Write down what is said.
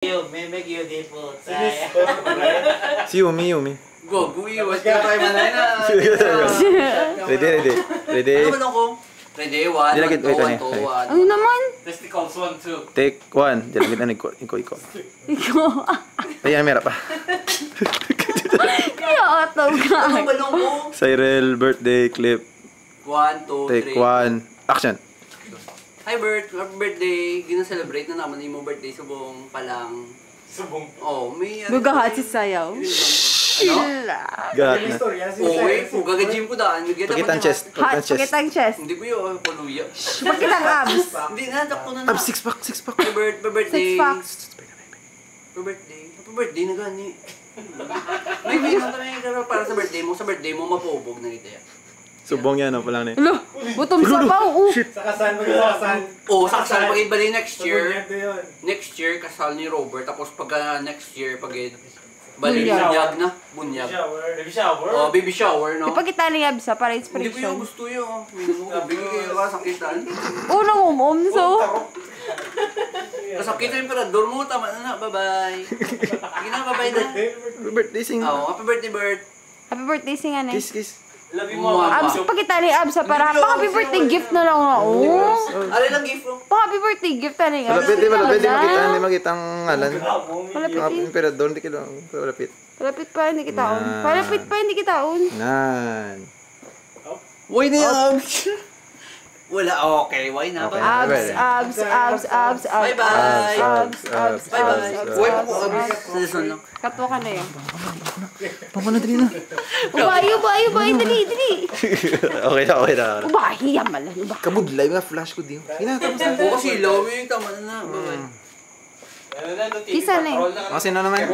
Make you beautiful. Si Yumi. Go, iwas ka tayo manay na. Ready. Ano ba lang ko? Ready, 1, 2, 1, 2, 1. Ano naman? Testicles, 1, 2. Take 1. Diyan kita iko. Ikaw. Ayan, meron pa. Kaya auto ka. Ano ba lang ko? Cyril birthday clip. 1, 2, 3. Take 1. Action. Hi Bert, happy birthday. Gina-celebrate na naman yung birthday subong palang. Subong. Oh, may Gugahat si Sayaw. Gahat na. Okay, gagajim ko daan. Pakita ang chest. Pakita ang chest. Hindi ko yun, puluya. Pakita ang abs. Hindi na, takpo na na. Ab, 6 pack. Happy birthday. 6 packs. Happy birthday na gani. May nata na para sa birthday mo. Sa birthday mo, mapubog na kita yan. Subong yan, pa lang na. Hello, gutom sa pao. Sakasan, mag-sakasan. Oo, saksan. Pag bali next year. Subong yan. Next year, kasal ni Robert. Tapos pag next year, pag bali bunyag na. Bunyag. Baby shower. Oh, baby shower, no? Ipakita ni abs para Hindi ko yung inspiration. gusto yun. Bigay kayo kasakitan. Unang so. Kasakitan yung perador mo. Tama na na. Bye-bye. Sige na, bye-bye na. Birthday sing. Oh, happy birthday, Bert. Happy birthday sing ano. Kiss. Love you mo. Abs, pakita ni abs para happy birthday gift na lang na. Oh. Ano lang gift mo? Happy birthday gift na ni. Malapit, di makita ang ngalan. Malapit. Emperador, hindi kita. Malapit. Malapit pa hindi kita on. Malapit pa hindi kita on. Nan. Why na yung abs? Wala, okay. Why na? Okay. Abs. Bye-bye. Bye-bye. Why po abs? Sa lang. Katwa ka na yun. Pamana dali na. Ubay, dali. Okay na. Ubay, yaman lang. Ubay. Kabudlay mga flash ko din. Tapos na. Oo, kasi ilaw yung tama na. Bye-bye. Kisa na eh. Kasi na naman.